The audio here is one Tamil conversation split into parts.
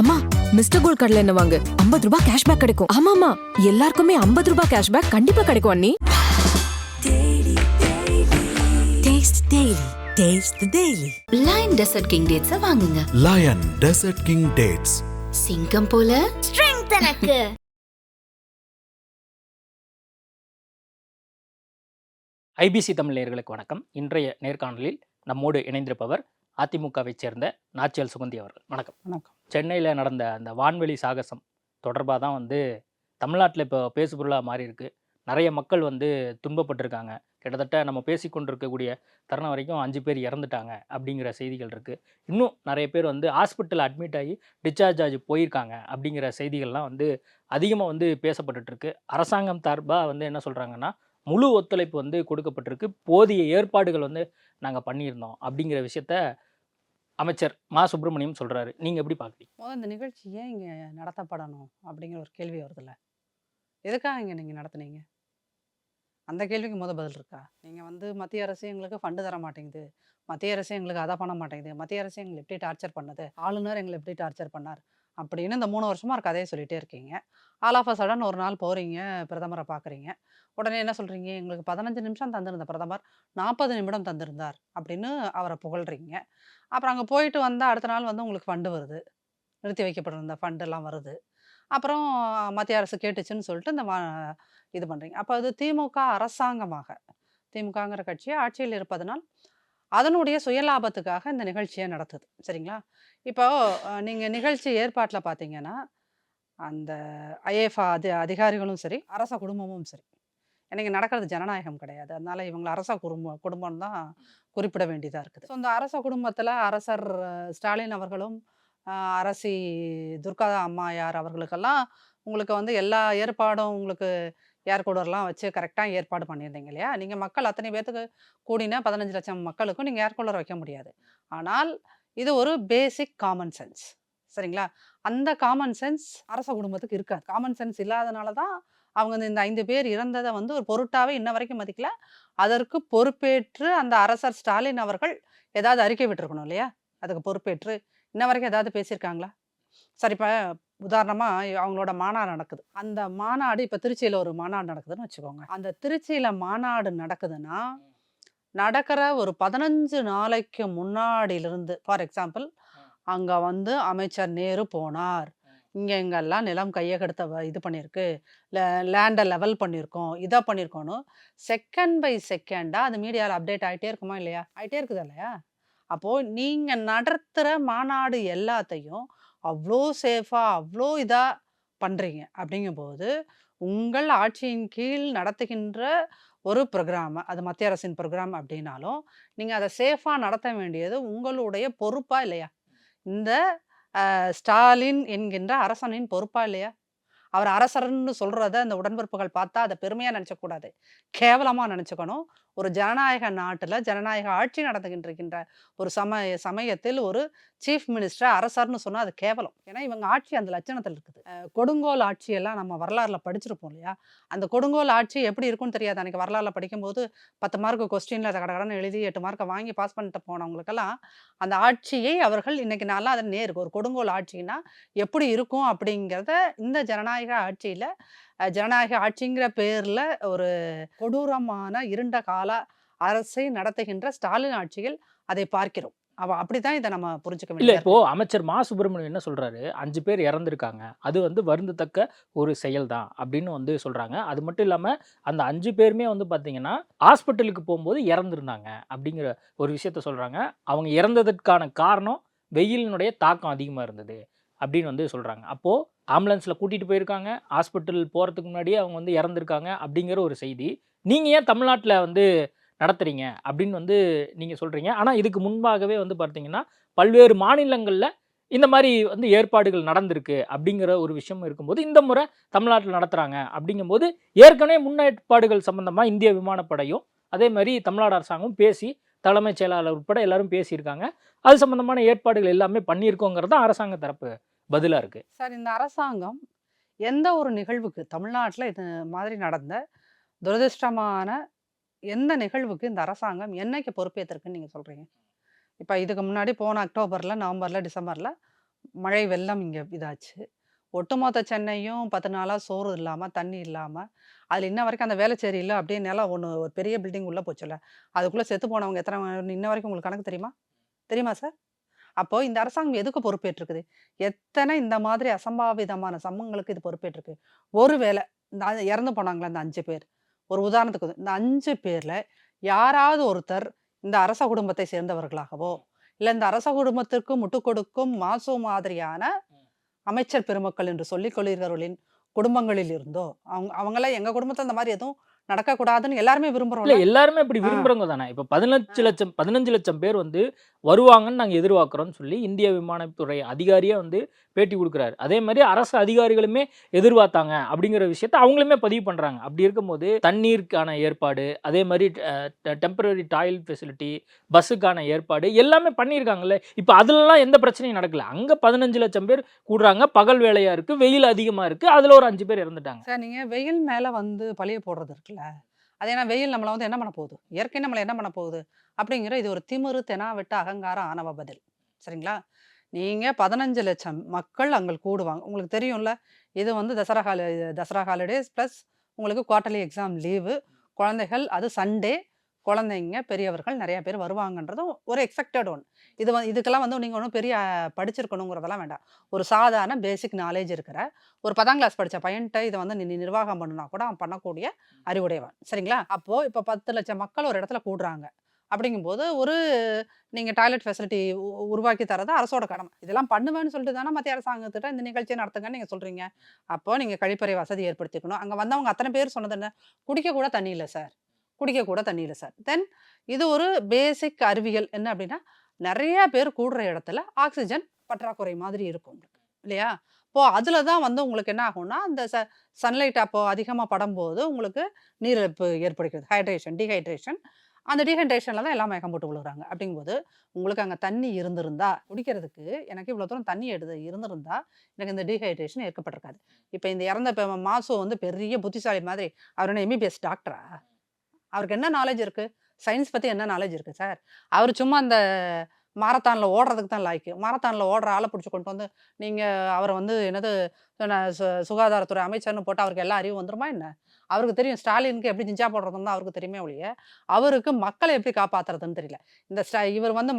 அம்மா மிஸ்டர் கோல்ட் கடலை எண்ணெய் வாங்கு, 50 ரூபாய் கேஷ்பேக் கிடைக்கும். ஆமாமா, எல்லாருக்குமே 50 ரூபாய் கேஷ்பேக் கண்டிப்பா கிடைக்கும் அண்ணி. Taste Daily. Taste the Daily. Lion Desert King Dates வாங்குங்க. Lion Desert King Dates. சிங்கம் போல Strength எனக்கு. ஐபிசி தமிழ் நேயர்களுக்கு வணக்கம். இன்றைய நேர்காணலில் நம்மோடு இணைந்திருப்பவர் அதிமுகவைச் சேர்ந்த நாச்சியல் சுகந்தி அவர்கள். வணக்கம். வணக்கம். சென்னையில் நடந்த அந்த வான்வெளி சாகசம் தொடர்பாக தான் தமிழ்நாட்டில் இப்போ பேசுபொருளாக மாறி இருக்கு. நிறைய மக்கள் துன்பப்பட்டிருக்காங்க. கிட்டத்தட்ட நம்ம பேசிக்கொண்டிருக்கக்கூடிய தருணம் வரைக்கும் 5 பேர் இறந்துட்டாங்க அப்படிங்கிற செய்திகள் இருக்குது. இன்னும் நிறைய பேர் ஹாஸ்பிட்டல் அட்மிட் ஆகி டிஸ்சார்ஜ் ஆகி போயிருக்காங்க அப்படிங்கிற செய்திகள்லாம் அதிகமாக பேசப்பட்டுட்டு இருக்கு. அரசாங்கம் சார்பாக என்ன சொல்கிறாங்கன்னா, முழு ஒத்துழைப்பு கொடுக்கப்பட்டிருக்கு, போதிய ஏற்பாடுகள் நாங்கள் பண்ணியிருந்தோம் அப்படிங்கிற விஷயத்த அமைச்சர் மா சுப்பிரமணியம் சொல்கிறாரு. நீங்கள் எப்படி பார்க்குறீங்க? இந்த நிகழ்ச்சி ஏன் இங்கே நடத்தப்படணும் அப்படிங்கிற ஒரு கேள்வி வருதுல்ல, எதுக்காக இங்கே நீங்கள் நடத்துனீங்க? அந்த கேள்விக்கு பதில் இருக்கா? நீங்கள் மத்திய அரசு எங்களுக்கு ஃபண்டு தர மாட்டேங்குது, மத்திய அரசு எங்களுக்கு அதை பண்ண மாட்டேங்குது, மத்திய அரசு எங்களை எப்படி டார்ச்சர் பண்ணுது, ஆளுநர் எங்களை எப்படி டார்ச்சர் பண்ணார் அப்படின்னு இந்த 3 வருஷமாக ஒரு கதையை சொல்லிகிட்டே இருக்கீங்க. ஆல் ஆஃப் அ சடன் ஒரு நாள் போகிறீங்க, பிரதமரை பார்க்குறீங்க. உடனே என்ன சொல்கிறீங்க? எங்களுக்கு 15 நிமிஷம் தந்திருந்த பிரதமர் 40 நிமிடம் தந்திருந்தார் அப்படின்னு அவரை புகழ்கிறீங்க. அப்புறம் அங்கே போயிட்டு வந்தால் அடுத்த நாள் உங்களுக்கு ஃபண்டு வருது, நிறுத்தி வைக்கப்பட்டிருந்த ஃபண்டெல்லாம் வருது. அப்புறம் மத்திய அரசு கேட்டுச்சுன்னு சொல்லிட்டு இந்த இது பண்ணுறீங்க. அப்போ அது திமுக அரசாங்கமாக, திமுகங்கிற கட்சியை ஆட்சியில் இருப்பதனால் அதனுடைய சுயலாபத்துக்காக இந்த நிகழ்ச்சியை நடத்துது. சரிங்களா? இப்போ நீங்கள் நிகழ்ச்சி ஏற்பாட்டில் பார்த்தீங்கன்னா, அந்த ஐஏஎஃப் அதிகாரிகளும் சரி, அரச குடும்பமும் சரி, எனக்கு நடக்கிறது ஜனநாயகம் கிடையாது. அதனால இவங்களை அரச குடும்பம் தான் குறிப்பிட வேண்டியதாக இருக்குது. ஸோ இந்த அரச குடும்பத்தில் அரசர் ஸ்டாலின் அவர்களும் அரசி துர்கா அம்மையார் அவர்களுக்கெல்லாம் உங்களுக்கு எல்லா ஏற்பாடும் உங்களுக்கு ஏர் கூலர்லாம் வச்சு கரெக்டாக ஏற்பாடு பண்ணியிருந்தீங்க இல்லையா? நீங்கள் மக்கள் அத்தனை பேர்த்துக்கு கூடின 15 லட்சம் மக்களுக்கும் நீங்கள் ஏர் கூலர் வைக்க முடியாது. ஆனால் இது ஒரு பேசிக் காமன் சென்ஸ். சரிங்களா? அந்த காமன் சென்ஸ் அரச குடும்பத்துக்கு இருக்காது. காமன் சென்ஸ் இல்லாதனால தான் அவங்க இந்த 5 பேர் இறந்ததை ஒரு பொருட்டாவே இன்ன வரைக்கும் மதிக்கல. அதற்கு பொறுப்பேற்று அந்த அரசர் ஸ்டாலின் அவர்கள் ஏதாவது அறிக்கை விட்டுருக்கணும் இல்லையா? அதுக்கு பொறுப்பேற்று இன்ன வரைக்கும் ஏதாவது பேசியிருக்காங்களா? சரி, இப்போ உதாரணமாக அவங்களோட மாநாடு நடக்குது. அந்த மாநாடு இப்போ திருச்சியில் ஒரு மாநாடு நடக்குதுன்னு வச்சுக்கோங்க. அந்த திருச்சியில் மாநாடு நடக்குதுன்னா, நடக்கிற ஒரு 15 நாளைக்கு முன்னாடியிலிருந்து, ஃபார் எக்ஸாம்பிள், அங்கே அமைச்சர் நேரு போனார், இங்கெங்கெல்லாம் நிலம் கையகெடுத்த இது பண்ணியிருக்கு, லேண்டை லெவல் பண்ணியிருக்கோம், இதை பண்ணியிருக்கோன்னு செகண்ட் பை செகண்டாக அது மீடியாவில் அப்டேட் ஆகிட்டே இருக்குமா இல்லையா? ஆகிட்டே இருக்குது இல்லையா? அப்போது நீங்கள் நடத்துகிற மாநாடு எல்லாத்தையும் அவ்வளோ சேஃபாக அவ்வளோ இதாக பண்ணுறீங்க. அப்படிங்கும்போது உங்கள் ஆட்சியின் கீழ் நடத்துகின்ற ஒரு ப்ரோக்ராம், அது மத்திய அரசின் ப்ரோக்ராம் அப்படின்னாலும் நீங்கள் அதை சேஃபாக நடத்த வேண்டியது உங்களுடைய பொறுப்பா இல்லையா? இந்த ஸ்டாலின் என்கின்ற அரசனின் பொறுப்பா இல்லையா? அவர் அரசர்ன்னு சொல்கிறத அந்த உடன்பிறப்புகள் பார்த்தா அதை பெருமையாக நினச்சக்கூடாது, கேவலமாக நினச்சிக்கணும். ஒரு ஜனநாயக நாட்டில் ஜனநாயக ஆட்சி நடந்துகின்ற ஒரு சமயத்தில் ஒரு சீஃப் மினிஸ்டர் அரசர்னு சொன்னால் அது கேவலம். ஏன்னா இவங்க ஆட்சி அந்த லட்சணத்தில் இருக்குது. கொடுங்கோல் ஆட்சியெல்லாம் நம்ம வரலாறில் படிச்சிருப்போம் இல்லையா? அந்த கொடுங்கோல் ஆட்சி எப்படி இருக்குன்னு தெரியாது. அன்றைக்கி வரலாறில் படிக்கும்போது 10 மார்க்கு கொஸ்டினில் அதை கடகடன்னு எழுதி 8 மார்க்கை வாங்கி பாஸ் பண்ணிட்டு போனவங்களுக்கெல்லாம் அந்த ஆட்சியை அவர்கள் இன்றைக்கி நாளாக அதை நேருக்கு ஒரு கொடுங்கோல் ஆட்சின்னா எப்படி இருக்கும் அப்படிங்கிறத இந்த ஜனநாயக ஆட்சியில், ஜனநாயக ஆட்சிங்கிற பேரில் ஒரு கொடூரமான இருண்ட கால அரசை நடத்துகின்ற ஸ்டாலின் ஆட்சியில் அதை பார்க்கிறோம். அப்படிதான் இதை நம்ம புரிஞ்சுக்க இல்லை, இப்போ அமைச்சர் மா சுப்பிரமணியம் என்ன சொல்றாரு? 5 பேர் இறந்துருக்காங்க, அது வருந்தத்தக்க ஒரு செயல் தான் அப்படின்னு சொல்றாங்க. அது மட்டும் இல்லாம அந்த 5 பேருமே பார்த்தீங்கன்னா ஹாஸ்பிட்டலுக்கு போகும்போது இறந்துருந்தாங்க அப்படிங்கிற ஒரு விஷயத்த சொல்றாங்க. அவங்க இறந்ததற்கான காரணம் வெயிலினுடைய தாக்கம் அதிகமாக இருந்தது அப்படின்னு சொல்றாங்க. அப்போ ஆம்புலன்ஸ்ல கூட்டிட்டு போயிருக்காங்க, ஹாஸ்பிட்டல் போறதுக்கு முன்னாடியே அவங்க இறந்துருக்காங்க அப்படிங்கிற ஒரு செய்தி நீங்க ஏன் தமிழ்நாட்டில் நடத்துறீங்க அப்படின்னு நீங்க சொல்றீங்க. ஆனா இதுக்கு முன்பாகவே பார்த்தீங்கன்னா பல்வேறு மாநிலங்கள்ல இந்த மாதிரி ஏற்பாடுகள் நடந்திருக்கு அப்படிங்கிற ஒரு விஷயம் இருக்கும்போது இந்த முறை தமிழ்நாட்டில் நடத்துறாங்க அப்படிங்கும்போது ஏற்கனவே முன்னேற்பாடுகள் சம்பந்தமா இந்திய விமானப்படையும் அதே மாதிரி தமிழ்நாடு அரசாங்கம் பேசி தலைமைச் செயலாளர் உட்பட எல்லாரும் பேசியிருக்காங்க. அது சம்பந்தமான ஏற்பாடுகள் எல்லாமே பண்ணியிருக்கோங்கிறது தான் அரசாங்க தரப்பு பதிலாக இருக்குது. சார், இந்த அரசாங்கம் எந்த ஒரு நிகழ்வுக்கு தமிழ்நாட்டில் இது மாதிரி நடந்த துரதிருஷ்டமான எந்த நிகழ்வுக்கு இந்த அரசாங்கம் என்னைக்கு பொறுப்பேற்றிருக்குன்னு நீங்கள் சொல்கிறீங்க? இப்போ இதுக்கு முன்னாடி போன அக்டோபரில், நவம்பரில், டிசம்பரில் மழை வெள்ளம் இங்கே இதாச்சு. ஒட்டுமொத்த சென்னையும் 10 நாளா சோறு இல்லாம, தண்ணி இல்லாம, அதில இன்ன வரைக்கும் அந்த வேளச்சேரியில அப்படியே நிலம் ஒண்ணு ஒரு பெரிய பில்டிங் உள்ள போச்சுல்ல. அதுக்குள்ள செத்து போனவங்க எத்தன இன்ன வரைக்கும் உங்களுக்கு கணக்கு தெரியுமா? தெரியுமா சார்? அப்போ இந்த அரசாங்கம் எதுக்கு பொறுப்பேற்றிருக்குது? எத்தனை இந்த மாதிரி அசம்பாவிதமான சம்பவங்களுக்கு இது பொறுப்பேற்றிருக்கு. ஒருவேள இந்த இறந்து போனாங்கல்ல அந்த 5 பேர். ஒரு உதாரணத்துக்கு இந்த 5 பேர்ல யாராவது ஒருத்தர் இந்த அரச குடும்பத்தை சேர்ந்தவர்களாகவோ, இல்ல இந்த அரச குடும்பத்திற்கு முட்டுக் கொடுக்கும் மாசு மாதிரியான அமைச்சர் பெருமக்கள் என்று சொல்லிக் கொள்கிறவர்களின் குடும்பங்களில் இருந்தோ, அவங்கலாம் எங்க குடும்பத்துல இந்த மாரி எதுவும் நடக்கக்கூடாதுன்னு எல்லாருமே இல்ல விரும்புறோம்ல. எல்லாருமே அப்படி ஆ. விரும்புறவங்க தானே. இப்ப 15 லட்சம் பேர் வந்து வருவாங்கன்னு நாங்க எதிர்பார்க்கிறோம்னு சொல்லி இந்திய விமானத்துறை அதிகாரியே வந்து பேட்டி குடுக்குறாரு. அதே மாரி அரசு அதிகாரிகளுமே எதிர்பார்த்தாங்க அப்படிங்கிற விஷயத்த அவங்களுமே பதிவு பண்றாங்க. அப்படி இருக்கும்போது தண்ணீருக்கான ஏற்பாடு, அதே மாரி டெம்பரரி டாய்லெட் ஃபெசிலிட்டி, பஸ்ஸுக்கான ஏற்பாடு எல்லாமே பண்ணியிருக்காங்கல்ல. இப்ப அதுலலாம் எந்த பிரச்சனையும் நடக்கல. அங்க 15 லட்சம் பேர் கூடுறாங்க. பகல் வேலையா இருக்கு, வெயில் அதிகமா இருக்கு. அதுல ஒரு 5 பேர் இறந்துட்டாங்க. சார் நீங்க வெயில் மேல வந்து பழிய போடுறது இருக்குல்ல. அது ஏன்னா வெயில் நம்மள வந்து என்ன பண்ண போகுது? இயற்கை நம்மள என்ன பண்ண போகுது? அப்படிங்கிற இது ஒரு திமிரு, தெனாவெட்டு, அகங்காரம், ஆணவ பதில். சரிங்களா? நீங்க 15 லட்சம் மக்கள் அங்க கூடுவாங்க. உங்களுக்கு தெரியும்ல. இது வந்து தசரா ஹாலிடேஸ் பிளஸ் உங்களுக்கு குவார்ட்டர்லி எக்ஸாம் லீவு. குழந்தைகள் அது சண்டே. குழந்தைங்க, பெரியவர்கள் நெறைய பேர் வருவாங்கன்றதும் ஒரு எக்ஸ்பெக்டட் ஒன். இதுக்கெல்லாம் வந்து நீங்க ஒண்ணும் பெரிய படிச்சிருக்கணுங்கிறதெல்லாம் வேண்டாம். ஒரு சாதாரண பேசிக் நாலேட்ஜ் இருக்கிற ஒரு 10ஆம் கிளாஸ் படிச்ச பையன்ட்ட இத வந்து நீ நிர்வாகம் பண்ணுனா கூட அவன் பண்ணக்கூடிய அறிவுடையவன். சரிங்களா? அப்போ இப்ப 10 லட்சம் மக்கள் ஒரு இடத்துல கூடுறாங்க. அப்படிங்கும்போது ஒரு நீங்க டாய்லெட் ஃபெசிலிட்டி உருவாக்கி தர்றது அரசோட கடமை. இதெல்லாம் பண்ணுவேன்னு சொல்லிட்டு தானே மத்திய அரசாங்கத்திட்ட இந்த நிகழ்ச்சிய நடத்துங்கன்னு நீங்க சொல்றீங்க. அப்போ நீங்க கழிப்பறை வசதி ஏற்படுத்திக்கணும். அங்க வந்தவங்க அத்தன பேர் சொன்னது என்ன? குடிக்க கூட தண்ணி இல்ல சார். குடிக்க கூட தண்ணி இல்ல சார். தென் இது ஒரு பேசிக் அறிவியல் என்ன அப்படின்னா, நெறைய பேர் கூடுற இடத்துல ஆக்ஸிஜன் பற்றாக்குறை மாதிரி இருக்கும் உங்களுக்கு. இல்லையா? அப்போ அதுல தான் வந்து உங்களுக்கு என்ன ஆகும்னா, அந்த சன்லைட் அப்போ அதிகமா படும்போது உங்களுக்கு நீரிழப்பு ஏற்படுகிறது. டீஹைட்ரேஷன். அந்த டீஹைட்ரேஷன்ல தான் எல்லாம் மயக்கம் போட்டு விழுகுறாங்க. அப்படிங்கும்போது, உங்களுக்கு அங்க தண்ணி இருந்திருந்தா, குடிக்கிறதுக்கு எனக்கு இவ்வளோ தூரம் தண்ணி இருந்திருந்தா, எனக்கு இந்த டீஹைட்ரேஷன் ஏற்பட்டிருக்காது. இப்ப இந்த இறந்த மாசு வந்து பெரிய புத்திசாலி மாதிரி, அவர் என்ன எம்பிபிஎஸ் டாக்டரா? அவருக்கு என்ன நாலேட்ஜ் இருக்கு? சயின்ஸ் பத்தி என்ன நாலேட்ஜ் இருக்கு சார்? அவரு சும்மா அந்த மாரத்தான்ல ஓடுறதுக்கு தான் லாய்க்கு. மாரத்தான்ல ஓடுற ஆள புடிச்சு கொண்டு வந்து, நீங்க அவர வந்து என்னது சுகாதாரத்துறை அமைச்சர்ன்னு போட்டா அவருக்கு எல்லா அறிவும் வந்துருமா என்ன? அவருக்கு தெரியும் ஸ்டாலினுக்கு எப்படி ஜிஞ்சா போடுறதுன்னு தான் அவருக்கு தெரியுமே ஒழிய, அவருக்கு மக்கள எப்படி காப்பாத்துறதுன்னு தெரியல. இவர் வந்து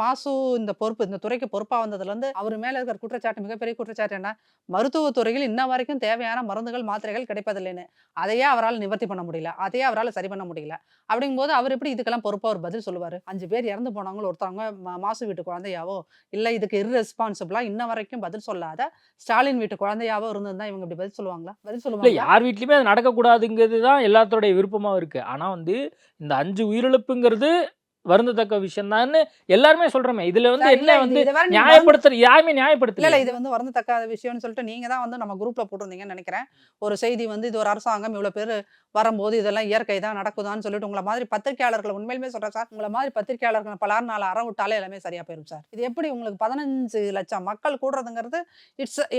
இந்த பொறுப்பு இந்த துறைக்கு பொறுப்பா வந்ததுலருந்து, அவரு மேல இருக்கிற குற்றச்சாட்டு மிகப்பெரிய குற்றச்சாட்டு என்ன? மருத்துவத் துறையில் இன்ன வரைக்கும் தேவையான மருந்துகள், மாத்திரைகள் கிடைப்பதில்லைன்னு. அதையே அவரால நிவர்த்தி பண்ண முடியல. அதையே அவரால சரி பண்ண முடியல. அப்படிங்கும்போது அவர் எப்படி இதுக்கெல்லாம் பொறுப்பா ஒரு பதில் சொல்லுவாரு? 5 பேர் இறந்து போனவங்கள ஒருத்தவங்க மாசு வீட்டு குழந்தையாவோ, இல்ல இதுக்கு இர்ரெஸ்பான்சிபிளா இன்ன வரைக்கும் பதில் சொல்லாத ஸ்டாலின் வீட்டு குழந்தையாவோ இருந்திருந்தா இவங்க இப்படி பதில் சொல்லுவாங்களா? பதில் இல்ல சொல்லுவாங்களா? யார் வீட்லயுமே அது நடக்கக்கூடாதுங்கிறது தான் எல்லாத்தோடைய விருப்பமாவும் இருக்கு. ஆனா வந்து இந்த 5 உயிரிழப்புங்கிறது வருந்தத்தக்க விஷயம் தான்னு எல்லாருமே சொல்றோமே. இதுல வந்து சார் என்ன இல்ல வந்து இத வேற நீங்க யாருமே இல்ல, நியாயப்படுத்தலையே. இது வந்து வருந்தத்தக்காத விஷயம்னு சொல்லிட்டு நீங்க தான் வந்து நம்ம குரூப்ல போட்டிருந்தீங்கன்னு நெனைக்கிறேன். ஒரு செய்தி வந்து இது ஒரு அரசாங்கம் இவ்வளோ பேரு வரும்போது இதெல்லாம் இயற்கை தான் நடக்குதான்னு சொல்லிட்டு உங்கள மாதிரி பத்திரிக்கையாளர்கள உண்மையிலுமே சொல்றேன் சார். உங்கள மாதிரி பத்திரிக்கையாளர்கள பலார் நாள் அற விட்டாலே எல்லாமே சரியா போயிரும் சார். இது எப்படி உங்களுக்கு 15 லட்சம் மக்கள் கூடுறதுங்கிறது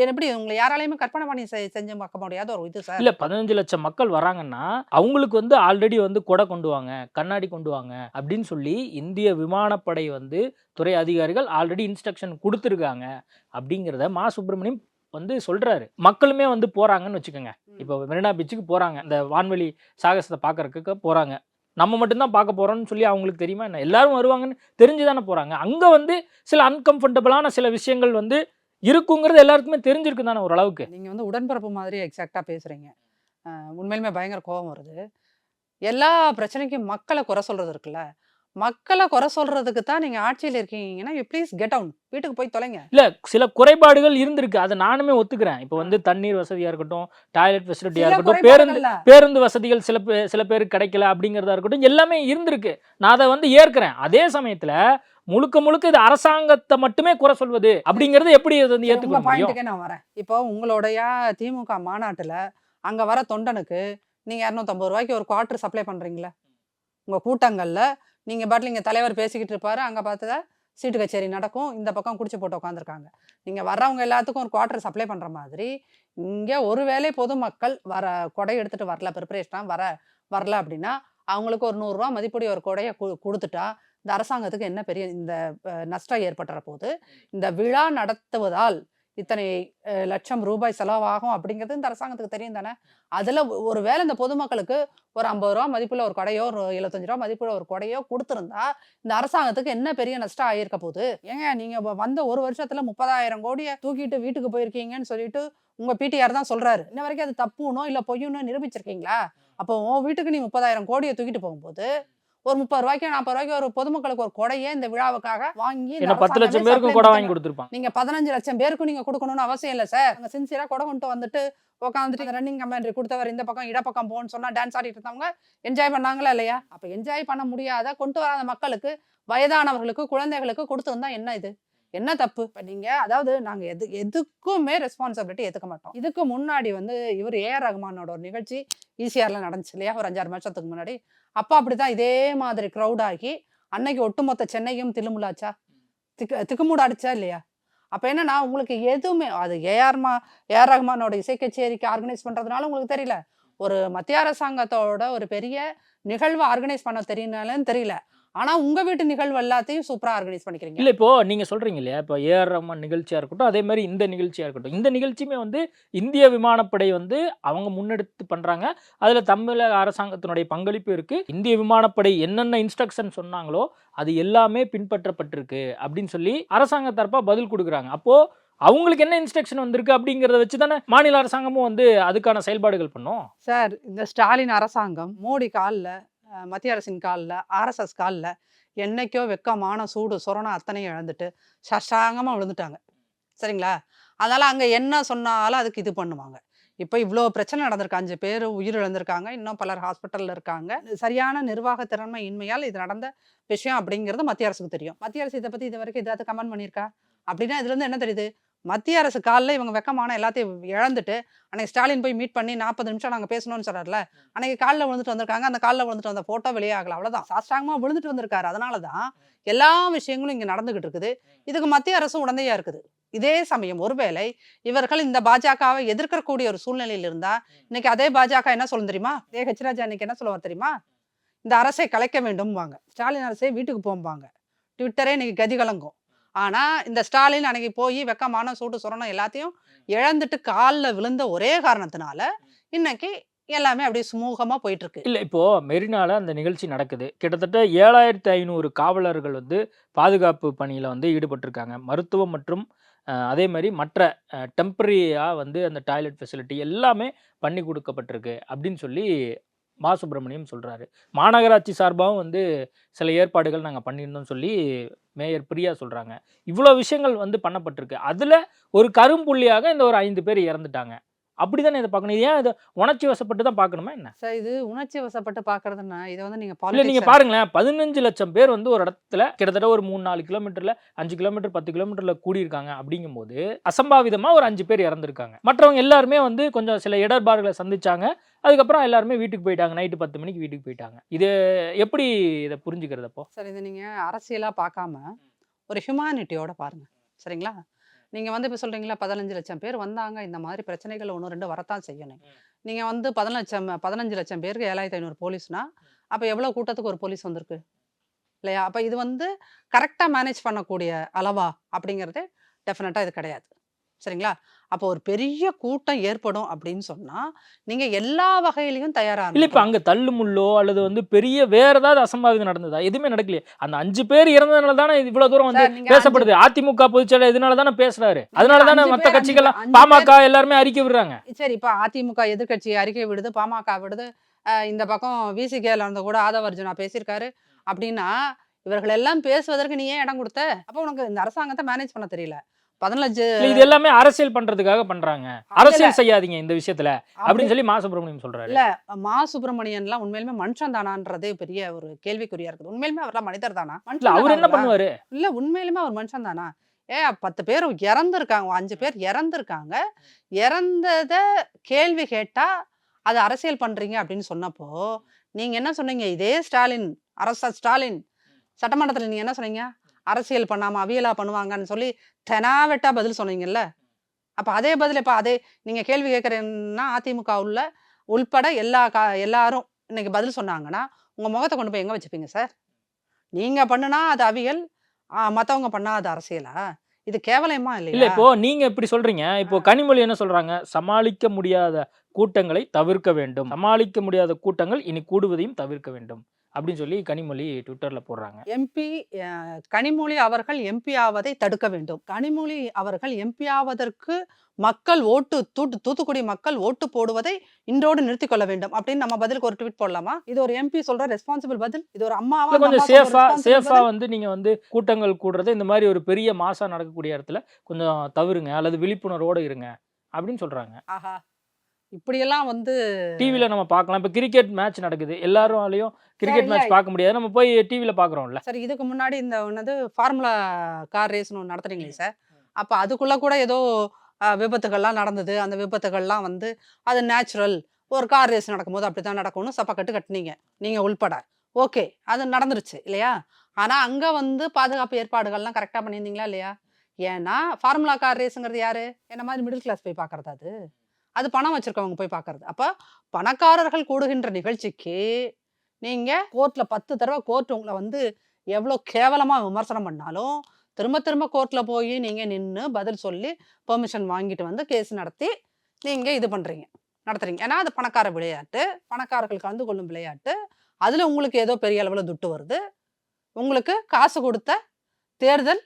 எப்படி உங்கள யாராலயுமே கற்பனை பண்ணி செஞ்சு பார்க்க முடியாத ஒரு இது சார். இல்ல 15 லட்சம் மக்கள் வராங்கன்னா, அவங்களுக்கு வந்து ஆல்ரெடி வந்து கொடை கொண்டு வாங்க, கண்ணாடி கொண்டு வாங்க அப்படின்னு சொல்லி இந்திய விமானப்படை வந்து துறை அதிகாரிகள் ஆல்ரெடி இன்ஸ்ட்ரக்ஷன் குடுத்துருக்காங்க. அப்படிங்கிறத சுப்பிரமணியம் வந்து சொல்றாரு. மக்களுமே வந்து போறாங்கன்னு வச்சுக்கோங்க. இப்போ மெரினா பீச்சுக்கு போறாங்க. இந்த வான்வெளி சாகசத்த பார்க்கறதுக்கு போறாங்க. நம்ம மட்டும் தான் பார்க்க போறோம்னு சொல்லி அவங்களுக்கு தெரியுமா என்ன? எல்லாரும் வருவாங்கன்னு தெரிஞ்சு தானே போறாங்க. அங்க வந்து சில அன்கம்ஃபர்டபுளான சில விஷயங்கள் வந்து இருக்குங்கிறது எல்லாருக்குமே தெரிஞ்சிருக்கு தானே ஓரளவுக்கு. நீங்க வந்து உடன்பிறப்பு மாதிரி எக்ஸாக்ட்டா பேசுறீங்க. உண்மையிலுமே பயங்கர கோவம் வருது. எல்லா பிரச்சனைக்கும் மக்கள குறை சொல்றது இருக்குல்ல. மக்கள குறை சொல்றதுக்கு தான் நீங்க ஆட்சியில இருக்கீங்கன்னா, யூ ப்ளீஸ் கெட் அவுட். வீட்டுக்கு போய் தொலைங்க. இல்ல சில குறைபாடுகள் இருந்திருக்கு. அத நானுமே ஒத்துக்கிறேன். இப்போ வந்து தண்ணீர் வசதியா இருக்கட்டும், டாய்லெட் ஃபெசிலிட்டியா சில இருக்கட்டும், குறைபாடுகள்ல பேருந்து வசதிகள் சில பேருக்கு கிடைக்கல அப்படிங்கிறதா இருக்கட்டும், எல்லாமே இருந்திருக்கு. நான் அத வந்து ஏற்கிறேன். அதே சமயத்துல முழுக்க இது அரசாங்கத்த மட்டுமே குறை சொல்வது அப்படிங்கிறது எப்படி அது வந்து சரி, ஏத்துக்க உங்க முடியும்? பாயிண்ட்டுக்கே நான் வரேன். இப்போ உங்களுடைய திமுக மாநாட்டுல, அங்க வர தொண்டனுக்கு நீங்க ரூ. 250 ஒரு குவார்டர் சப்ளை பண்றீங்கல்ல. உங்க கூட்டங்கள்ல நீங்க பாட்டுல இங்க தலைவர் பேசிக்கிட்டு இருப்பாரு. அங்க பார்த்தா சீட்டு கச்சேரி நடக்கும். இந்த பக்கம் குடிச்சு போட்டு உட்காந்துருக்காங்க. நீங்க வர்றவங்க எல்லாத்துக்கும் ஒரு குவார்டர் சப்ளை பண்ற மாதிரி, இங்க ஒருவேளை பொதுமக்கள் கொடை எடுத்துட்டு வரல, வரல அப்படின்னா, அவங்களுக்கு ஒரு ரூ. 100 மதிப்புடைய ஒரு கொடைய குடுத்துட்டா, இந்த அரசாங்கத்துக்கு என்ன பெரிய இந்த நஷ்டம் ஏற்பட்டுற போது, இந்த விழா நடத்துவதால் இத்தனை லட்சம் ரூபாய் செலவாகும் அப்படிங்கிறது இந்த அரசாங்கத்துக்கு தெரியும் தானே. அதில் ஒரு வேளை இந்த பொதுமக்களுக்கு ஒரு 50 ரூபா மதிப்புள்ள ஒரு கொடையோ, ஒரு 75 ரூபா மதிப்புள்ள ஒரு கொடையோ கொடுத்துருந்தா இந்த அரசாங்கத்துக்கு என்ன பெரிய நஷ்டம் ஆகியிருக்க போகுது? ஏங்க நீங்கள் வந்த ஒரு வருஷத்தில் 30,000 கோடியை தூக்கிட்டு வீட்டுக்கு போயிருக்கீங்கன்னு சொல்லிட்டு உங்கள் பிடிஆர் தான் சொல்கிறாரு. இன்ன வரைக்கும் அது தப்புனோ இல்லை பொய்யுனோ நிரூபிச்சிருக்கீங்களா? அப்போ உன் வீட்டுக்கு நீ 30,000 கோடியை தூக்கிட்டு போகும்போது ஒரு 30 ரூபாய்க்கு 40 ரூபாய்க்கு ஒரு பொதுமக்களுக்கு ஒரு கொடையே இந்த விழாவுக்காக வாங்கி 10 லட்சம் பேருக்கும் கொடை வாங்கி கொடுத்துருப்பாங்க. நீங்க 15 லட்சம் பேருக்கும் நீங்க கொடுக்கணும்னு அவசியம் இல்லை சார். அங்க சின்சியரா கொடை கொண்டு வந்துட்டு உட்காந்துட்டு ரன்னிங் கமெண்ட்ரி கொடுத்தவர் இந்த பக்கம் இடப்பக்கம் போன்னு சொன்னா டான்ஸ் ஆடிட்டு இருந்தவங்க என்ஜாய் பண்ணாங்களா இல்லையா? அப்ப என்ஜாய் பண்ண முடியாத கொண்டு வராத மக்களுக்கு, வயதானவர்களுக்கு, குழந்தைகளுக்கு கொடுத்துருந்தா என்ன இது? என்ன தப்பு? இப்போ நீங்கள் அதாவது நாங்கள் எதுக்குமே ரெஸ்பான்சிபிலிட்டி ஏற்றுக்க மாட்டோம். இதுக்கு முன்னாடி வந்து இவர் ஏஆர் ரஹ்மானோட ஒரு நிகழ்ச்சி ஈசிஆரில் நடந்துச்சு இல்லையா, ஒரு 5-6 வருஷத்துக்கு முன்னாடி. அப்போ அப்படி தான் இதே மாதிரி க்ரௌட் ஆகி அன்னைக்கு ஒட்டுமொத்த சென்னையும் தில்லுமுலாச்சா, திக்குமுடு அடிச்சா இல்லையா? அப்போ என்னன்னா உங்களுக்கு எதுவுமே அது ஏஆர் ரஹ்மானோட இசை கச்சேரிக்கு ஆர்கனைஸ் பண்ணுறதுனால உங்களுக்கு தெரியல, ஒரு மத்திய அரசாங்கத்தோட ஒரு பெரிய நிகழ்வை ஆர்கனைஸ் பண்ண தெரியனாலும் தெரியல. ஆனா உங்க வீட்டு நிகழ்வு எல்லாத்தையும் சூப்பரா ஆர்கனைஸ் பண்ணிக்கிறீங்க. இல்ல இப்போ நீங்க சொல்றீங்க இல்லையா, இப்போ ஏஆர் ரஹ்மான் நிகழ்ச்சியா இருக்கட்டும், அதே மாதிரி இந்த நிகழ்ச்சியா இருக்கட்டும், இந்த நிகழ்ச்சியுமே வந்து இந்திய விமானப்படை வந்து அவங்க முன்னெடுத்து பண்றாங்க. அதுல தமிழக அரசாங்கத்தினுடைய பங்களிப்பு இருக்கு. இந்திய விமானப்படை என்னென்ன இன்ஸ்ட்ரக்ஷன் சொன்னாங்களோ அது எல்லாமே பின்பற்றப்பட்டிருக்கு அப்படின்னு சொல்லி அரசாங்க தரப்பா பதில் கொடுக்குறாங்க. அப்போ அவங்களுக்கு என்ன இன்ஸ்ட்ரக்ஷன் வந்திருக்கு அப்படிங்கிறத வச்சு தானே மாநில அரசாங்கமும் வந்து அதுக்கான செயல்பாடுகள் பண்ணும். சார், இந்த ஸ்டாலின் அரசாங்கம் மோடி காலில், மத்திய அரசின் காலில், ஆர்எஸ்எஸ் காலில் என்னைக்கோ வெக்கமான சூடு சொரணம் அத்தனையும் இழந்துட்டு சஷ்டாங்கமாக விழுந்துட்டாங்க. சரிங்களா? அதனால் அங்கே என்ன சொன்னாலும் அதுக்கு இது பண்ணுவாங்க. இப்போ இவ்வளோ பிரச்சனை நடந்திருக்கு, 5 பேர் உயிர் இழந்திருக்காங்க, இன்னும் பலர் ஹாஸ்பிட்டலில் இருக்காங்க. சரியான நிர்வாக திறமை இன்மையால் இது நடந்த விஷயம் அப்படிங்கிறது மத்திய அரசுக்கு தெரியும். மத்திய அரசு இதை பற்றி இது வரைக்கும் ஏதாவது கமெண்ட் பண்ணியிருக்கா? அப்படின்னா இதுலேருந்து என்ன தெரியுது? மத்திய அரசு காலில் இவங்க வெக்கமான எல்லாத்தையும் இழந்துட்டு அன்னைக்கு ஸ்டாலின் போய் மீட் பண்ணி 40 நிமிஷம் நாங்கள் பேசணும்னு சொல்கிறார்ல, அன்னைக்கு காலில் விழுந்துட்டு வந்திருக்காங்க. அந்த காலில் விழுந்துட்டு வந்த ஃபோட்டோ வெளியாகல, அவ்வளோதான். சாஸ்திராங்கமாக விழுந்துட்டு வந்திருக்காரு. அதனால தான் எல்லா விஷயங்களும் இங்கே நடந்துகிட்டு இருக்குது. இதுக்கு மத்திய அரசும் உடந்தையாக இருக்குது. இதே சமயம் ஒருவேளை இவர்கள் இந்த பாஜகவை எதிர்க்கக்கூடிய ஒரு சூழ்நிலையில் இருந்தால் இன்னைக்கு அதே பாஜக என்ன சொல்லும் தெரியுமா? ஹெச் ராஜா இன்னைக்கு என்ன சொல்லுவார் தெரியுமா? இந்த அரசை கலைக்க வேண்டும் வாங்க, ஸ்டாலின் அரசே வீட்டுக்கு போம்பாங்க, ட்விட்டரே இன்னைக்கு கதி கலங்கும். ஆனால் இந்த ஸ்டாலின் அன்னைக்கு போய் வெக்கமான சூட்டு சொரணம் எல்லாத்தையும் இழந்துட்டு காலில் விழுந்த ஒரே காரணத்தினால இன்னைக்கு எல்லாமே அப்படியே சுமூகமாக போயிட்டு இருக்கு. இல்லை, இப்போ மெரினால அந்த நிகழ்ச்சி நடக்குது. கிட்டத்தட்ட 7500 காவலர்கள் வந்து பாதுகாப்பு பணியில் வந்து ஈடுபட்டிருக்காங்க. மருத்துவம் மற்றும் அதே மாதிரி மற்ற டெம்பரரியாக வந்து அந்த டாய்லெட் ஃபெசிலிட்டி எல்லாமே பண்ணி கொடுக்கப்பட்டிருக்கு அப்படின்னு சொல்லி மா சுப்பிரமணியம் சொல்கிறாரு. மாநகராட்சி சார்பாகவும் வந்து சில ஏற்பாடுகள் நாங்கள் பண்ணியிருந்தோம் சொல்லி மேயர் பிரியா சொல்கிறாங்க. இவ்வளோ விஷயங்கள் வந்து பண்ணப்பட்டிருக்கு. அதில் ஒரு கரும்புள்ளியாக இந்த ஒரு 5 பேர் இறந்துட்டாங்க. அப்படி தானே இதை பார்க்கணும். ஏன் இதை உணர்ச்சி வசப்பட்டு தான் பார்க்கணுமா என்ன? சார், இது உணர்ச்சி வசப்பட்டு பார்க்கறதுன்னா இதை வந்து இல்லை, நீங்கள் நீங்கள் பாருங்களேன், 15 லட்சம் பேர் வந்து ஒரு இடத்துல கிட்டத்தட்ட ஒரு 3-4 கிலோமீட்டரில் 5 கிலோமீட்டர் 10 கிலோமீட்டரில் கூடியிருக்காங்க. அப்படிங்கும்போது அசம்பாவிதமாக ஒரு 5 பேர் இறந்துருக்காங்க. மற்றவங்க எல்லாருமே வந்து கொஞ்சம் சில இடர்பாடுகளை சந்திச்சாங்க. அதுக்கப்புறம் எல்லாருமே வீட்டுக்கு போயிட்டாங்க. நைட்டு 10 மணிக்கு வீட்டுக்கு போயிட்டாங்க. இது எப்படி இதை புரிஞ்சுக்கிறதப்போ? சார், இதை நீங்கள் அரசியலாக பார்க்காம ஒரு ஹியூமானிட்டியோட பாருங்க. சரிங்களா? நீங்கள் வந்து இப்போ சொல்கிறீங்களா 15 லட்சம் பேர் வந்தாங்க, இந்த மாதிரி பிரச்சனைகள் 1-2 வரத்தான் செய்யணும். நீங்கள் வந்து 15 லட்சம் பேருக்கு 7500 போலீஸ்னா அப்போ எவ்வளோ கூட்டத்துக்கு ஒரு போலீஸ் வந்திருக்கு இல்லையா? அப்போ இது வந்து கரெக்டாக மேனேஜ் பண்ணக்கூடிய அளவா அப்படிங்கிறது டெஃபினட்டாக இது கிடையாது. சரிங்களா? அப்போ ஒரு பெரிய கூட்டம் ஏற்படும் அப்படின்னு சொன்னால் நீங்கள் எல்லா வகையிலையும் தயாராக இல்லை, இப்போ அங்கே தள்ளு முள்ளோ அல்லது வந்து பெரிய வேற ஏதாவது அசம்பாவிதம் நடந்ததா? எதுவுமே நடக்கலையே. அந்த 5 பேர் இறந்ததுனால தானே இவ்வளோ தூரம் வந்து பேசப்படுது. அதிமுக பொதுச்செயலர் இதனால தானே பேசுறாரு. அதனால தானே மற்ற கட்சிகள் பாமக எல்லாருமே அறிக்கை விடுறாங்க. சரி, இப்போ அதிமுக எதிர்கட்சி அறிக்கை விடுது, பாமக விடுது, இந்த பக்கம் விசிகேல இருந்த கூட ஆதவர்ஜுனா பேசியிருக்காரு. அப்படின்னா இவர்கள் எல்லாம் பேசுவதற்கு நீ ஏன் இடம் கொடுத்த? அப்போ உனக்கு இந்த அரசாங்கத்தை மேனேஜ் பண்ண தெரியல. 15 இது எல்லாமே அரசியல் பண்றதுக்காக பண்றாங்க. அரசியல் செய்யாதீங்க இந்த விஷயத்துல அப்படின்னு சொல்லி மா சுப்பிரமணியம் சொல்றாரு. இல்ல, மா சுப்பிரமணியன்லாம் உண்மையிலுமே மனுஷன் தானான்றதே பெரிய ஒரு கேள்விக்குறியா இருக்குது. உண்மையிலுமே அவர்லாம் மனிதர் தானா? அவர் என்ன பண்ணுவாரு? இல்ல, உண்மையிலுமே அவர் மனுஷன் தானா? 10 பேர் இறந்துருக்காங்க, 5 பேர் இறந்துருக்காங்க. இறந்தத கேள்வி கேட்டா அது அரசியல் பண்றீங்க அப்படின்னு சொன்னப்போ நீங்க என்ன சொன்னீங்க? இதே ஸ்டாலின் ஸ்டாலின் சட்டமன்றத்தில் நீங்க என்ன சொன்னீங்க? அரசியல் பண்ணாம அவியலா பண்ணுவாங்கன்னு சொல்லி தெனாவெட்டா பதில் சொன்னீங்கல்ல. அப்ப அதே பதில் இப்ப அதே நீங்க கேள்வி கேட்கறேன்னா அதிமுக உள்பட எல்லாரும் இன்னைக்கு பதில் சொன்னாங்கன்னா உங்க முகத்தை கொண்டு போய் எங்க வச்சுப்பீங்க சார்? நீங்க பண்ணுனா அது அவியல், மற்றவங்க பண்ணா அது அரசியலா? இது கேவலமா இல்ல இல்லையா? இப்போ நீங்க இப்படி சொல்றீங்க. இப்போ கனிமொழி என்ன சொல்றாங்க? சமாளிக்க முடியாத கூட்டங்களை தவிர்க்க வேண்டும். சமாளிக்க முடியாத கூட்டங்கள் இனி கூடுவதையும் தவிர்க்க வேண்டும். அப்படின்னு சொல்லி கனிமொழி ட்விட்டர்ல போடுறாங்க. எம்பி கனிமொழி அவர்கள் எம்பி ஆவதை தடுக்க வேண்டும். கனிமொழி அவர்கள் எம்பி ஆவதற்கு மக்கள் தூத்துக்குடி மக்கள் ஓட்டு போடுவதை இன்றோடு நிறுத்திக் கொள்ள வேண்டும் அப்படின்னு நம்ம பதிலுக்கு ஒரு ட்வீட் போடலாமா? இது ஒரு எம்பி சொல்ற ரெஸ்பான்சிபிள் பதில். இது ஒரு அம்மாவா இல்ல அந்த கொஞ்சம் அம்மா சொல்ற responsible சேஃபா பதில்? வந்து நீங்க வந்து கூட்டங்கள் கூடுறத இந்த மாதிரி ஒரு பெரிய மாசா நடக்கக்கூடிய இடத்துல கொஞ்சம் தவிருங்க அல்லது விழிப்புணர்வோட இருங்க அப்படின்னு சொல்றாங்க. ஆஹா, இப்படியெல்லாம் வந்து டிவில நம்ம பார்க்கலாம். இப்ப கிரிக்கெட் மேட்ச் நடக்குது. எல்லாராலயும் கிரிக்கெட் இல்ல. மேட்ச் பார்க்க முடியாது. நம்ம போய் டிவில பார்க்குறோம்ல. சரி, இதுக்கு முன்னாடி இந்த என்னது ஃபார்முலா கார் ரேஸ்னு ஒன்று நடத்துறீங்களே சார், அப்போ அதுக்குள்ள கூட ஏதோ விபத்துகள்லாம் நடந்தது. அந்த விபத்துகள்லாம் வந்து அது நேச்சுரல். ஒரு கார் ரேஸ் நடக்கும்போது அப்படி தான் நடக்கும்னு சப்பக்கட்டு கட்டுனீங்க நீங்கள் உள்பட. ஓகே, அது நடந்துருச்சு இல்லையா? ஆனால் அங்கே வந்து பாதுகாப்பு ஏற்பாடுகள்லாம் கரெக்டாக பண்ணியிருந்தீங்களா இல்லையா? ஏன்னா ஃபார்முலா கார் ரேஸுங்கிறது யாரு? என்ன மாதிரி மிடில் கிளாஸ் போய் பார்க்கறது அது? அது பணம் வச்சிருக்கவங்க போய் பார்க்கறது. அப்போ பணக்காரர்கள் கூடுகின்ற நிகழ்ச்சிக்கு நீங்கள் கோர்ட்டில் 10 தடவை கோர்ட் உங்களை வந்து எவ்வளோ கேவலமாக விமர்சனம் பண்ணாலும் திரும்ப திரும்ப கோர்ட்டில் போய் நீங்கள் நின்று பதில் சொல்லி பெர்மிஷன் வாங்கிட்டு வந்து கேஸ் நடத்தி நீங்கள் இது பண்ணுறீங்க, நடத்துறீங்க. ஏன்னா அது பணக்கார விளையாட்டு, பணக்காரர்கள் கலந்து கொள்ளும் விளையாட்டு. அதில் உங்களுக்கு ஏதோ பெரிய அளவில் துட்டு வருது. உங்களுக்கு காசு கொடுத்த தேர்தல்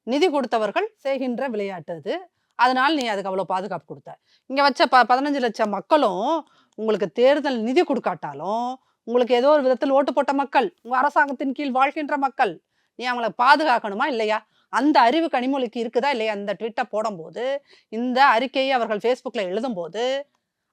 நிதி கொடுத்தவர்கள் செய்கின்ற விளையாட்டு அது. அதனால நீ அதுக்கு அவ்வளோ பாதுகாப்பு கொடுத்த. இங்கே வச்ச 15 லட்சம் மக்களும் உங்களுக்கு தேர்தல் நிதி கொடுக்காட்டாலும் உங்களுக்கு ஏதோ ஒரு விதத்தில் ஓட்டு போட்ட மக்கள், உங்கள் அரசாங்கத்தின் கீழ் வாழ்கின்ற மக்கள், நீ அவங்கள பாதுகாக்கணுமா இல்லையா? அந்த அறிவு கனிமொழிக்கு இருக்குதா இல்லையா? இந்த ட்விட்டை போடும்போது, இந்த அறிக்கையை அவர்கள் ஃபேஸ்புக்கில் எழுதும்போது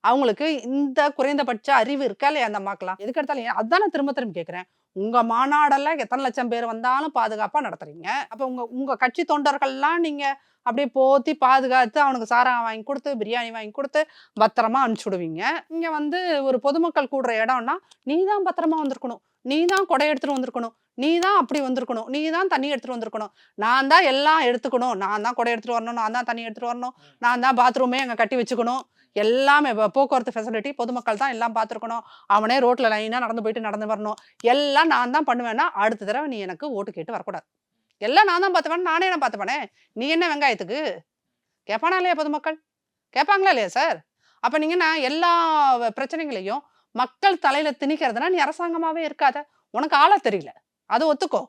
அவங்களுக்கு இந்த குறைந்தபட்ச அறிவு இருக்கா இல்லையா அந்த அம்மாக்கெல்லாம்? எதுக்கு எடுத்தாலும் அதான் நான் திரும்ப திரும்ப கேட்குறேன். உங்கள் மாநாடெல்லாம் எத்தனை லட்சம் பேர் வந்தாலும் பாதுகாப்பாக நடத்துறீங்க. அப்போ உங்கள் கட்சி தொண்டர்கள்லாம் நீங்கள் அப்படியே போத்தி பாதுகாத்து அவனுக்கு சாராயம் வாங்கி கொடுத்து பிரியாணி வாங்கி கொடுத்து பத்திரமா அனுப்பிச்சி விடுவீங்க. இங்கே வந்து ஒரு பொதுமக்கள் கூடுற இடம்னா நீ தான் பத்திரமா வந்திருக்கணும், நீ தான் கொடை எடுத்துகிட்டு வந்திருக்கணும், நீ தான் அப்படி வந்திருக்கணும், நீ தான் தண்ணி எடுத்துகிட்டு வந்திருக்கணும், நான் தான் எல்லாம் எடுத்துக்கணும், நான் தான் கொடை எடுத்துகிட்டு வரணும், நான் தான் தண்ணி எடுத்துகிட்டு வரணும், நான் தான் பாத்ரூமே அங்கே கட்டி வச்சுக்கணும், எல்லாமே போக்குவரத்து ஃபெசிலிட்டி பொதுமக்கள் தான் எல்லாம் பார்த்துருக்கணும், அவனே ரோட்டில் லைனாக நடந்து போயிட்டு நடந்து வரணும், எல்லாம் நான் தான் பண்ணுவேன்னா அடுத்த தடவை நீ எனக்கு ஓட்டு கேட்டு வரக்கூடாது. எல்லாம் நான் தான் பார்த்துப்பேன், நானே நான் பார்த்துப்பேனே, நீ என்ன வெங்காயத்துக்கு கேட்பானா இல்லையா? பொதுமக்கள் கேட்பாங்களா இல்லையா சார்? அப்போ நீங்கள் நான் எல்லா பிரச்சனைகளையும் மக்கள் தலையில் திணிக்கிறதுனா நீ அரசாங்கமாகவே இருக்காத. உனக்கு ஆள தெரியல, அது ஒத்துக்கோ.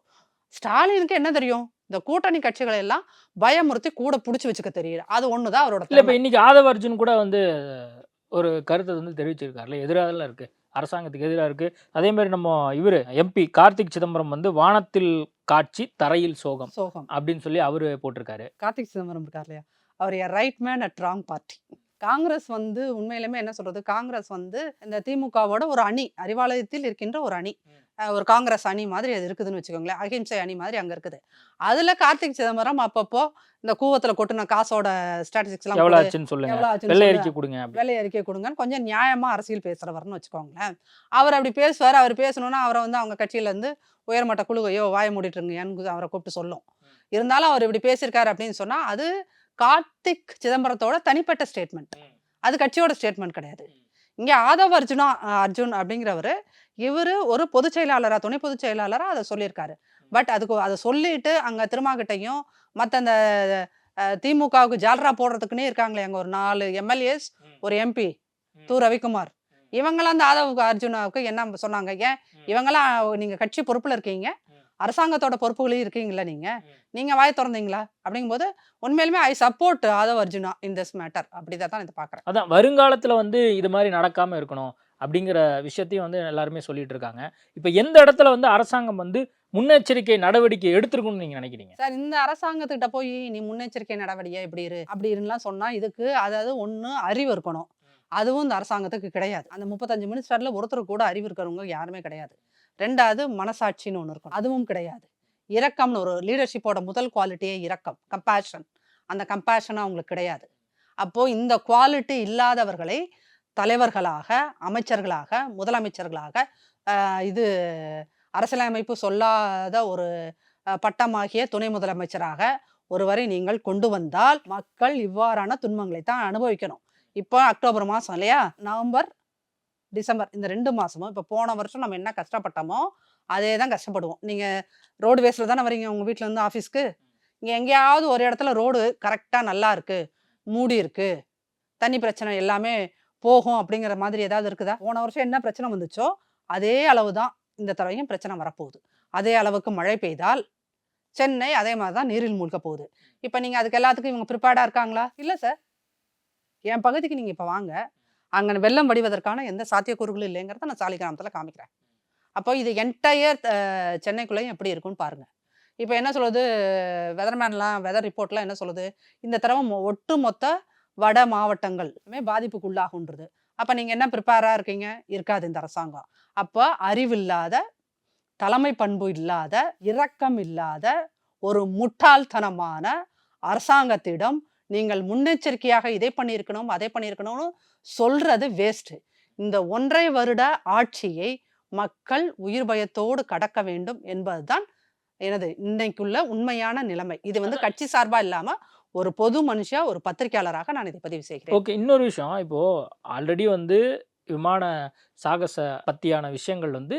ஸ்டாலினுக்கு என்ன தெரியும்? இந்த கூட்டணி கட்சிகளை எல்லாம் பயமுறுத்தி கூட பிடிச்சி வச்சுக்க தெரியல. அது ஒன்று தான் அவரோட. இல்ல இப்ப இன்னைக்கு ஆதவ அர்ஜுன் கூட வந்து ஒரு கருத்தை வந்து தெரிவிச்சிருக்காருல்ல. எதிராக இருக்கு, அரசாங்கத்துக்கு எதிராக இருக்கு. அதே மாதிரி நம்ம இவரு எம்பி கார்த்திக் சிதம்பரம் வந்து வானத்தில் காட்சி தரையில் சோகம் சோகம் அப்படின்னு சொல்லி அவரு போட்டிருக்காரு. கார்த்திக் சிதம்பரம் இருக்கார் இல்லையா, அவர் right man at wrong party. Congress வந்து உண்மையிலுமே என்ன சொல்றது, காங்கிரஸ் வந்து இந்த திமுகவோட ஒரு அணி, அறிவாலயத்தில் இருக்கின்ற ஒரு அணி, ஒரு காங்கிரஸ் அணி மாதிரி அது இருக்குதுன்னு வச்சுக்கோங்களேன். அகிம்சை அணி மாதிரி அங்கே இருக்குது. அதில் கார்த்திக் சிதம்பரம் அப்பப்போ இந்த கூவத்தில் கொட்டின காசோட ஸ்டாட்டிஸ்டிக்ஸ்லாம் எவ்வளவு ஆச்சுன்னு சொல்லுங்க, எவ்வளோ ஆச்சுன்னு வெள்ளை சொல்லு, அறிக்கை கொடுங்க அப்படி. வேலை அறிக்கை கொடுங்கன்னு கொஞ்சம் நியாயமாக அரசியல் பேசுகிறவர்னு வச்சுக்கோங்களேன். அவர் அப்படி பேசுவார். அவர் பேசணுன்னா அவரை வந்து அவங்க கட்சியிலேருந்து உயர்மட்ட குழுவையோ வாய மூடிட்டுருங்கன்னு அவரை கூப்பிட்டு சொல்லும். இருந்தாலும் அவர் இப்படி பேசியிருக்காரு அப்படின்னு சொன்னால் அது கார்த்திக் சிதம்பரத்தோட தனிப்பட்ட ஸ்டேட்மெண்ட், அது கட்சியோட ஸ்டேட்மெண்ட் கிடையாது. இங்கே ஆதவ் அர்ஜுன் அப்படிங்கிறவர் இவர் ஒரு பொதுச் செயலாளராக, துணை பொதுச் செயலாளராக அதை சொல்லியிருக்காரு. பட் அதுக்கு அதை சொல்லிட்டு அங்கே திருமாகிட்டையும் மற்ற அந்த திமுகவுக்கு ஜால்ரா போடுறதுக்குன்னே இருக்காங்களே அங்கே ஒரு 4 எம்எல்ஏஸ், ஒரு எம்பி ரவிக்குமார், இவங்களாம் அந்த ஆதவ் அர்ஜுனாவுக்கு என்ன சொன்னாங்க? ஏன் இவங்கெல்லாம் நீங்கள் கட்சி பொறுப்பில் இருக்கீங்க, அரசாங்கத்தோட பொறுப்புகளையும் இருக்கீங்களா, நீங்கள் வாய் திறந்தீங்களா? அப்படிங்கும்போது உண்மையிலுமே I support Aadhav Arjuna in this matter. அப்படிதான் தான் இதை பார்க்குறேன். அதான் வருங்காலத்தில் வந்து இது மாதிரி நடக்காமல் இருக்கணும் அப்படிங்கிற விஷயத்தையும் வந்து எல்லாருமே சொல்லிட்டு இருக்காங்க. இப்போ எந்த இடத்துல வந்து அரசாங்கம் வந்து முன்னெச்சரிக்கை நடவடிக்கை எடுத்திருக்கும்னு நீங்கள் நினைக்கிறீங்க சார்? இந்த அரசாங்கத்துக்கிட்ட போய் நீ முன்னெச்சரிக்கை நடவடிக்கை இப்படி இரு அப்படி இருலாம் சொன்னால் இதுக்கு அதாவது ஒன்று அறிவு இருக்கணும். அதுவும் இந்த அரசாங்கத்துக்கு கிடையாது. அந்த 35 மினிஸ்டரில் ஒருத்தர் கூட அறிவு இருக்கிறவங்க யாருமே கிடையாது. 2வது மனசாட்சின்னு ஒன்று இருக்கும், அதுவும் கிடையாது. இரக்கம்னு ஒரு லீடர்ஷிப்போட முதல் குவாலிட்டியே இரக்கம், கம்பேஷன். அந்த கம்பேஷனும் அவங்களுக்கு கிடையாது. அப்போது இந்த குவாலிட்டி இல்லாதவர்களை தலைவர்களாக, அமைச்சர்களாக, முதலமைச்சர்களாக, இது அரசியலமைப்பு சொல்லாத ஒரு பட்டமாகிய துணை முதலமைச்சராக ஒருவரை நீங்கள் கொண்டு வந்தால் மக்கள் இவ்வாறான துன்பங்களை தான் அனுபவிக்கணும். இப்போ அக்டோபர் மாதம் இல்லையா, நவம்பர் டிசம்பர் இந்த 2 மாதமும் இப்போ போன வருஷம் நம்ம என்ன கஷ்டப்பட்டோமோ அதே தான் கஷ்டப்படுவோம். நீங்கள் ரோடு வேஸில் தானே வரீங்க உங்கள் வீட்டிலேருந்து ஆஃபீஸ்க்கு. இங்கே எங்கேயாவது ஒரு இடத்துல ரோடு கரெக்டாக நல்லா இருக்குது, மூடி இருக்குது, தண்ணி பிரச்சனை எல்லாமே போகும் அப்படிங்கிற மாதிரி ஏதாவது இருக்குதா? போன வருஷம் என்ன பிரச்சனை வந்துச்சோ அதே அளவு தான் இந்த தடவையும் பிரச்சனை வரப்போகுது. அதே அளவுக்கு மழை பெய்தால் சென்னை அதே மாதிரி தான் நீரில் மூழ்க போகுது. இப்போ நீங்கள் அதுக்கு எல்லாத்துக்கும் இவங்க ப்ரிப்பேர்டாக இருக்காங்களா? இல்லை சார். என் பகுதிக்கு நீங்கள் இப்போ வாங்க, அங்கே வெள்ளம் வடிவதற்கான எந்த சாத்தியக்கூறுகளும் இல்லைங்கிறத நான் சாலிகிராமத்தில் காமிக்கிறேன். அப்போ இது என்டையர் சென்னைக்குள்ளேயும் எப்படி இருக்குன்னு பாருங்கள். இப்போ என்ன சொல்லுது வெதர்மேன்லாம், வெதர் ரிப்போர்ட்லாம் என்ன சொல்லுது, இந்த தடவை ஒட்டுமொத்த வட மாவட்டங்களுமே பாதிப்புக்குள்ளாகுன்றது. அப்போ நீங்கள் என்ன ப்ரிப்பேராக இருக்கீங்க? இருக்காது இந்த அரசாங்கம். அப்போ அறிவில்லாத, தலைமை பண்பு இல்லாத, இரக்கம் இல்லாத ஒரு முட்டாள்தனமான அரசாங்கத்திடம் நீங்கள் முன்னெச்சரிக்கையாக இதை பண்ணியிருக்கணும், அதை பண்ணியிருக்கணும்னு சொல்றது வேஸ்ட்டு. இந்த 1.5 வருட ஆட்சியை மக்கள் உயிர் பயத்தோடு கடக்க வேண்டும் என்பதுதான் எனது இன்னைக்குள்ள உண்மையான நிலைமை. இது வந்து கட்சி சார்பா இல்லாம ஒரு பொது மனுஷா, ஒரு பத்திரிகையாளராக நான் இதை பதிவு செய்கிறேன். ஓகே, இன்னொரு விஷயம், இப்போ ஆல்ரெடி வந்து விமான சாகச பத்தியான விஷயங்கள் வந்து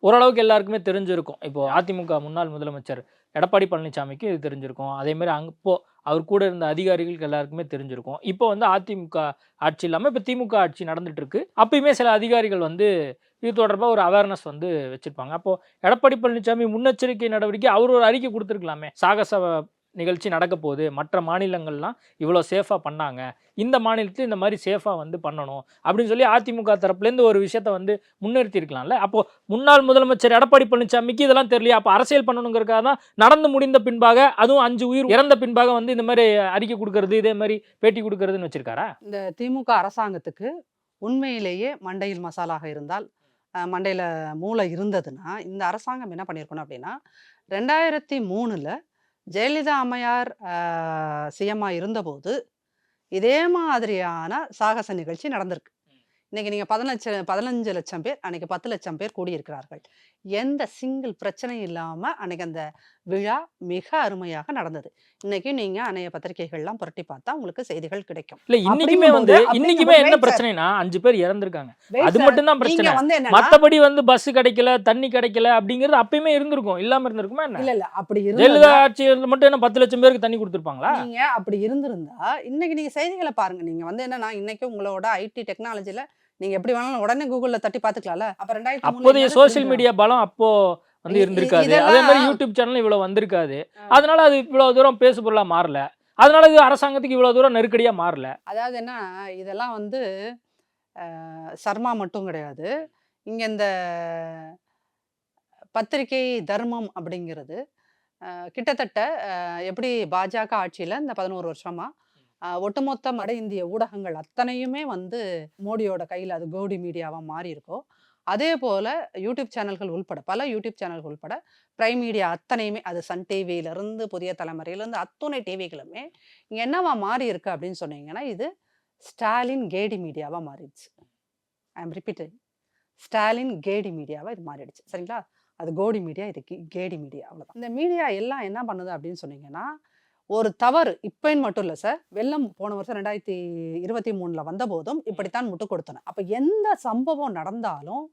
ஓரளவுக்கு எல்லாருக்குமே தெரிஞ்சிருக்கும். இப்போ அதிமுக முன்னாள் முதலமைச்சர் எடப்பாடி பழனிசாமிக்கு இது தெரிஞ்சிருக்கும். அதே மாதிரி இப்போ அவர் கூட இருந்த அதிகாரிகளுக்கு எல்லாருக்குமே தெரிஞ்சிருக்கும். இப்போ வந்து அதிமுக ஆட்சி இல்லாமல் இப்போ திமுக ஆட்சி நடந்துட்டு இருக்கு. அப்பயுமே சில அதிகாரிகள் வந்து இது தொடர்பாக ஒரு அவேர்னஸ் வந்து வச்சிருப்பாங்க. அப்போ எடப்பாடி பழனிசாமி முன்னெச்சரிக்கை நடவடிக்கை அவர் ஒரு அறிக்கை கொடுத்துருக்கலாமே, சாகச நிகழ்ச்சி நடக்க போகுது, மற்ற மாநிலங்கள்லாம் இவ்வளோ சேஃபாக பண்ணாங்க, இந்த மாநிலத்தில் இந்த மாதிரி சேஃபாக வந்து பண்ணணும் அப்படின்னு சொல்லி அதிமுக தரப்புலேருந்து ஒரு விஷயத்த வந்து முன்னிறுத்திருக்கலாம்ல. அப்போது முன்னாள் முதலமைச்சர் எடப்பாடி பழனிசாமிக்கு இதெல்லாம் தெரியலையா? அப்போ அரசியல் பண்ணணுங்கிறதுக்காக தான் நடந்து முடிந்த பின்பாக, அதுவும் 5 உயிர் இறந்த பின்பாக வந்து இந்த மாதிரி அறிக்கை கொடுக்கறது, இதே மாதிரி பேட்டி கொடுக்கறதுன்னு வச்சிருக்காரா? இந்த திமுக அரசாங்கத்துக்கு உண்மையிலேயே மண்டையில் மசாலாக இருந்தால், மண்டையில் மூளை இருந்ததுன்னா, இந்த அரசாங்கம் என்ன பண்ணியிருக்கணும் அப்படின்னா, 2003ல் ஜெயலலிதா அம்மையார் சிஎம்மா இருந்தபோது இதே மாதிரியான சாகச நிகழ்ச்சி நடந்திருக்கு. இன்னைக்கு நீங்கள் 15 லட்சம் பேர், அன்னைக்கு 10 லட்சம் பேர் கூடியிருக்கிறார்கள். எந்த சிங்கிள் பிரச்சனையும் இல்லாமல் அன்னைக்கு அந்த விழா மிக அருமையாக நடந்தது. இன்னைக்கு நீங்கள் அன்னைய பத்திரிகைகள்லாம் புரட்டி பார்த்தா உங்களுக்கு செய்திகள் கிடைக்கும். இல்லை, இன்னைக்குமே வந்து இன்னைக்குமே என்ன பிரச்சனைனா 5 பேர் இறந்துருக்காங்க, அது மட்டும் தான் பிரச்சனை. மற்றபடி வந்து பஸ் கிடைக்கல, தண்ணி கிடைக்கல அப்படிங்கிறது அப்பயுமே இருந்திருக்கும், இல்லாம இருந்திருக்குமா என்ன? இல்ல அப்படி ஜெயலலிதா ஆட்சியில் மட்டும் என்ன 10 லட்சம் பேருக்கு தண்ணி கொடுத்துருப்பாங்களா? நீங்க அப்படி இருந்திருந்தா இன்னைக்கு நீங்க செய்திகளை பாருங்க. நீங்க வந்து என்னன்னா, இன்னைக்கு உங்களோட ஐடி டெக்னாலஜில நீங்க எப்படி வேணாலும் உடனே கூகுள்ல தட்டி பாத்துக்கலாம்ல. அப்ப 2003 அப்போதைய சோசியல் மீடியா பலம் அப்போ வந்து இருந்திருக்காது. அதே மாதிரி யூடியூப் சேனல் இவ்வளவு வந்திருக்காது. அதனால அது இவ்வளவு தூரம் பேசு பொருளா மாறல. அதனால இது அரசாங்கத்துக்கு இவ்வளவு தூரம் நெருக்கடியா மாறல. அதாவது என்ன, இதெல்லாம் வந்து சர்மா மட்டும் கிடையாது. இங்க இந்த பத்திரிகை தர்மம் அப்படிங்கிறது கிட்டத்தட்ட எப்படி பாஜக ஆட்சியில இந்த 11 வருஷமா ஒட்டுமொத்த வட இந்திய ஊடகங்கள் அத்தனையுமே வந்து மோடியோட கையில் அது கௌடி மீடியாவாக மாறி இருக்கோ, அதே போல் யூடியூப் சேனல்கள் உள்பட, பல யூடியூப் சேனல்கள் உள்பட பிரைம் மீடியா அத்தனையுமே, அது சன் டிவியிலேருந்து புதிய தலைமுறையிலேருந்து அத்துணை டிவிகளுமே இங்கே என்னவா மாறி இருக்கு அப்படின்னு சொன்னீங்கன்னா, இது ஸ்டாலின் கேடி மீடியாவாக மாறிடுச்சு. ஐ எம் ரிப்பீட்டிங், ஸ்டாலின் கேடி மீடியாவாக இது மாறிடுச்சு. சரிங்களா? அது கோடி மீடியா, இது கேடி மீடியா, அவ்வளோதான். இந்த மீடியா எல்லாம் என்ன பண்ணுது அப்படின்னு சொன்னீங்கன்னா, ஒரு தவறு இப்பன்னு மட்டும் இல்லை சார், வெள்ளம் போன வருஷம் 2023 வந்த போதும் இப்படித்தான் முட்டு கொடுத்தன. அப்போ எந்த சம்பவம் நடந்தாலும்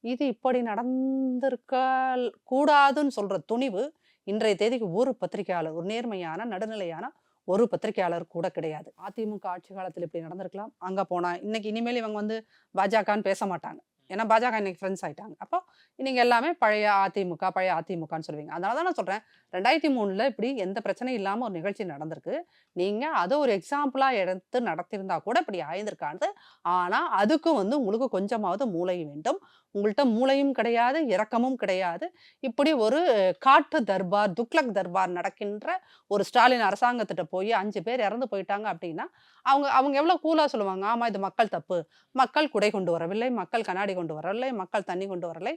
இது இப்படி நடந்திருக்க கூடாதுன்னு சொல்ற துணிவு இன்றைய தேதிக்கு ஒரு பத்திரிகையாளர், ஒரு நேர்மையான நடுநிலையான ஒரு பத்திரிகையாளர் கூட கிடையாது. அதிமுக ஆட்சி காலத்தில் இப்படி நடந்திருக்கலாம், அங்கே போனா இன்னைக்கு இனிமேல் இவங்க வந்து பாஜகன்னு பேச மாட்டாங்க. ஏன்னா பாஜக இன்னைக்கு ஃப்ரெண்ட்ஸ் ஆயிட்டாங்க. அப்போ நீங்கள் எல்லாமே பழைய அதிமுகன்னு சொல்லுவீங்க. அதனால தான் நான் சொல்கிறேன், 2003 இப்படி எந்த பிரச்சனையும் இல்லாமல் ஒரு நிகழ்ச்சி நடந்திருக்கு. நீங்கள் அதை ஒரு எக்ஸாம்பிளாக எடுத்து நடத்தியிருந்தா கூட இப்படி ஆயிருந்திருக்காது. ஆனால் அதுக்கும் வந்து உங்களுக்கு கொஞ்சமாவது மூளை வேண்டும். உங்கள்கிட்ட மூளையும் கிடையாது, இரக்கமும் கிடையாது. இப்படி ஒரு காட்டு தர்பார், துக்ளக் தர்பார் நடக்கின்ற ஒரு ஸ்டாலின் அரசாங்கத்திட்ட போய் 5 பேர் இறந்து போயிட்டாங்க அப்படின்னா அவங்க எவ்வளோ கூலாக சொல்லுவாங்க, ஆமாம் இது மக்கள் தப்பு, மக்கள் குடை கொண்டு வரவில்லை, மக்கள் கண்ணாடி கொண்டு வரவில்லை, மக்கள் தண்ணி கொண்டு வரலை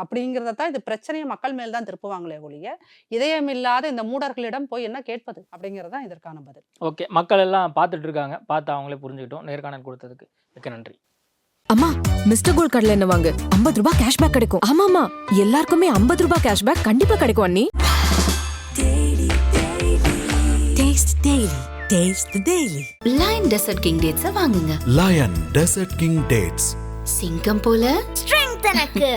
அப்படிங்கிறத தான் இது பிரச்சனையை மக்கள் மேல் தான் திருப்புவாங்களே ஒழிய, இதயமில்லாத இந்த மூடர்களிடம் போய் என்ன கேட்பது அப்படிங்கிறது தான் இதற்கான பதில். ஓகே, மக்கள் எல்லாம் பார்த்துட்டு இருக்காங்க, பார்த்து அவங்களே புரிஞ்சுக்கிட்டோம். நேர்காணல் கொடுத்ததுக்கு மிக்க நன்றி. அம்மா, மிஸ்டர் கோல்ட் கடலை எண்ணெய் வாங்கு, 50 ரூபாய் கேஷ்பேக் கிடைக்கும். ஆமாமா, எல்லாருக்குமே 50 ரூபாய் கேஷ்பேக் கண்டிப்பா கிடைக்கும் அண்ணி. Taste Daily. Taste the Daily. Lion Desert King Dates வாங்குங்க. Lion Desert King Dates. சிங்கம் போல Strength எனக்கு.